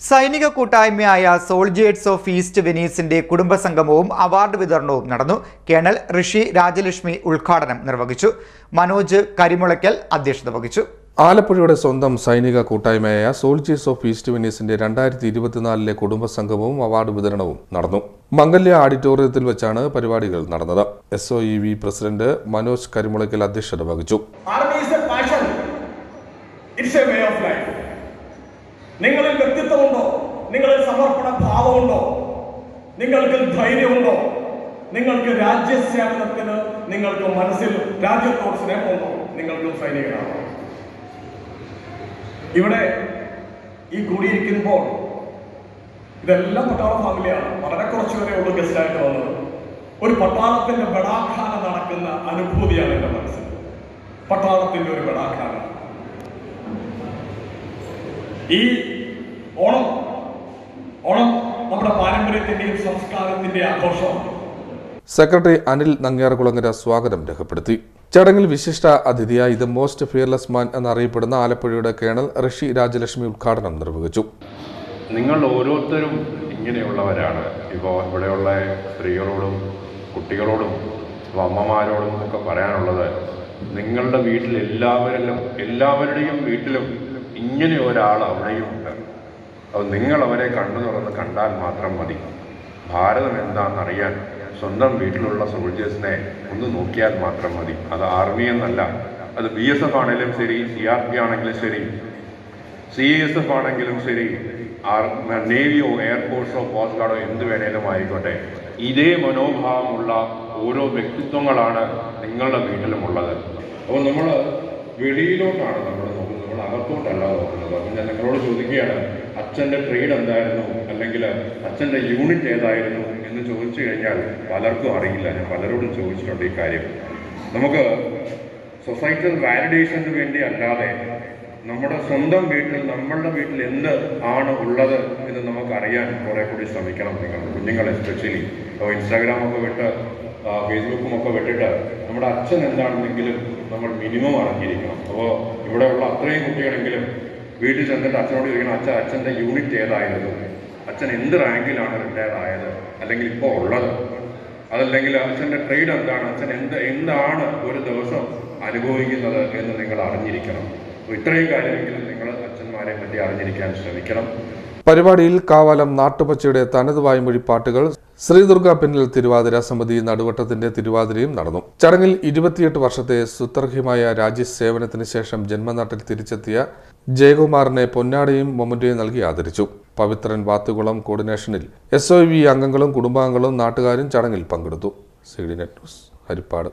സൈനിക കൂട്ടായ്മയായ soldiers of east വെനീസിന്റെ കുടുംബസംഗമവും award വിതരണവും നടന്നു. കേണൽ ഋഷി രാജലക്ഷ്മി ഉദ്ഘാടനം നിർവഹിച്ചു. മനോജ് കരിമുളയ്ക്കൽ അധ്യക്ഷത വഹിച്ചു. ആലപ്പുഴയുടെ സ്വന്തം സൈനിക കൂട്ടായ്മയായ സോൾജിയേഴ്സ് ഓഫ് ഈസ്റ്റ് വെനീസിന്റെ 2024 കുടുംബസംഗമവും അവാർഡ് വിതരണവും നടന്നു. മംഗല്യ ഓഡിറ്റോറിയത്തിൽ വെച്ചാണ് പരിപാടികൾ നടന്നത്. SOEV പ്രസിഡന്റ് മനോജ് കരിമുളയ്ക്കൽ അധ്യക്ഷത വഹിച്ചു. നിങ്ങളിൽ വ്യക്തിത്വമുണ്ടോ? നിങ്ങളിൽ സമർപ്പണ ഭാവമുണ്ടോ? നിങ്ങൾക്ക് ധൈര്യമുണ്ടോ? നിങ്ങൾക്ക് രാജ്യസേവനത്തിന് നിങ്ങൾക്ക് മനസ്സിൽ രാജ്യത്തോട് സ്നേഹമുണ്ടോ? നിങ്ങൾക്ക് സൈനികനാണോ? ഇവിടെ ഈ കൂടിയിരിക്കുമ്പോൾ ഇതെല്ലാം പട്ടാള ഫാമിലിയാണ്. വളരെ കുറച്ചുവരെ ഉള്ളൂ ഗസ്റ്റായിട്ട് വന്നത്. ഒരു പട്ടാളത്തിന്റെ ബടാഖാന നടക്കുന്ന അനുഭൂതിയാണ് എൻ്റെ മനസ്സിൽ. പട്ടാളത്തിന്റെ ഒരു ബടാഖാന. ഈ ഓണം നമ്മുടെ പാരമ്പര്യത്തിന്റെയും സംസ്കാരത്തിന്റെയും ആഘോഷമാണ്. സെക്രട്ടറി അനിൽ നങ്ങ്യാർകുളങ്ങര സ്വാഗതം രേഖപ്പെടുത്തി. ചടങ്ങിൽ വിശിഷ്ട അതിഥിയായി ദ മോസ്റ്റ് ഫിയർലെസ് മാൻ എന്നറിയപ്പെടുന്ന ആലപ്പുഴയുടെ കേണൽ ഋഷി രാജലക്ഷ്മി ഉദ്ഘാടനം നിർവഹിച്ചു. നിങ്ങൾ ഓരോരുത്തരും ഇങ്ങനെയുള്ളവരാണ്. ഇപ്പോൾ ഇവിടെയുള്ള സ്ത്രീകളോടും കുട്ടികളോടും അമ്മമാരോടും ഒക്കെ പറയാനുള്ളത്, നിങ്ങളുടെ വീട്ടിൽ എല്ലാവരുടെയും വീട്ടിലും ഇങ്ങനെ ഒരാൾ അവിടെയും ഉണ്ട്. അത് നിങ്ങൾ അവരെ കണ്ണു തുറന്ന് കണ്ടാൽ മാത്രം മതി. ഭാരതം എന്താണെന്നറിയാൻ സ്വന്തം വീട്ടിലുള്ള സോൾജേഴ്സിനെ ഒന്ന് നോക്കിയാൽ മാത്രം മതി. അത് ആർമി എന്നല്ല, അത് BSF ആണെങ്കിലും ശരി, CRP ആണെങ്കിലും ശരി, CASF ആണെങ്കിലും ശരി, നേവിയോ എയർഫോഴ്സോ കോസ്റ്റ് ഗാർഡോ എന്ത് വേണേലും ആയിക്കോട്ടെ, ഇതേ മനോഭാവമുള്ള ഓരോ വ്യക്തിത്വങ്ങളാണ് നിങ്ങളുടെ വീട്ടിലുമുള്ളത്. അപ്പോൾ നമ്മൾ വെളിയിലോട്ടാണ് നമ്മൾ നോക്കുന്നത്, നമ്മൾ അകത്തോട്ടല്ല നോക്കുന്നത്. അപ്പം ഞാൻ നിങ്ങളോട് ചോദിക്കുകയാണ്, അച്ഛൻ്റെ ട്രേഡ് എന്തായിരുന്നു, അല്ലെങ്കിൽ അച്ഛൻ്റെ യൂണിറ്റ് ഏതായിരുന്നു എന്ന് ചോദിച്ചു കഴിഞ്ഞാൽ പലർക്കും അറിയില്ല. ഞാൻ പലരോടും ചോദിച്ചിട്ടുണ്ട് ഈ കാര്യം. നമുക്ക് സൊസൈറ്റൽ വാലിഡേഷന് വേണ്ടി അല്ലാതെ നമ്മുടെ സ്വന്തം നമ്മളുടെ വീട്ടിൽ എന്ത് ആണ് ഉള്ളത് എന്ന് നമുക്കറിയാൻ കുറെ കൂടി ശ്രമിക്കണം. കുഞ്ഞുങ്ങൾ എസ്പെഷ്യലി ഇൻസ്റ്റാഗ്രാമൊക്കെ വിട്ട് ഫേസ്ബുക്കുമൊക്കെ വിട്ടിട്ട് നമ്മുടെ അച്ഛൻ എന്താണെന്നെങ്കിലും നമ്മൾ മിനിമം അറിഞ്ഞിരിക്കണം. അപ്പോൾ ഇവിടെയുള്ള അത്രയും കുട്ടികളെങ്കിലും വീട്ടിൽ ചെന്നിട്ട് അച്ഛനോട് ചോദിക്കണം, അച്ഛൻ്റെ യൂണിറ്റ് ഏതായിരുന്നു, അച്ഛൻ എന്ത് റാങ്കിലാണ് റിട്ടയർ ആയത് അല്ലെങ്കിൽ ഇപ്പോൾ ഉള്ളത്, അതല്ലെങ്കിൽ അച്ഛൻ്റെ ട്രേഡ് എന്താണ്, അച്ഛൻ എന്താണ് ഒരു ദിവസം അനുഭവിക്കുന്നത് എന്ന് നിങ്ങൾ അറിഞ്ഞിരിക്കണം. അപ്പോൾ ഇത്രയും കാര്യമെങ്കിലും നിങ്ങൾ അച്ഛന്മാരെ പറ്റി അറിഞ്ഞിരിക്കാൻ ശ്രമിക്കണം. പരിപാടിയിൽ കാവാലം നാട്ടുപച്ചയുടെ തനത് വായ്മൊഴി പാട്ടുകൾ, ശ്രീദുർഗ പിന്നിൽ തിരുവാതിര സമിതി നടുവട്ടത്തിന്റെ തിരുവാതിരയും നടന്നു. ചടങ്ങിൽ 28 വർഷത്തെ സുത്യർഹമായ രാജ്യസേവനത്തിന് ശേഷം ജന്മനാട്ടിൽ തിരിച്ചെത്തിയ ജയകുമാറിനെ പൊന്നാടയും മൊമന്റയും നൽകി ആദരിച്ചു. പവിത്രൻ വാത്തുകുളം കോർഡിനേഷനിൽ SOEV അംഗങ്ങളും കുടുംബാംഗങ്ങളും നാട്ടുകാരും ചടങ്ങിൽ പങ്കെടുത്തു. CD net news, Harippad.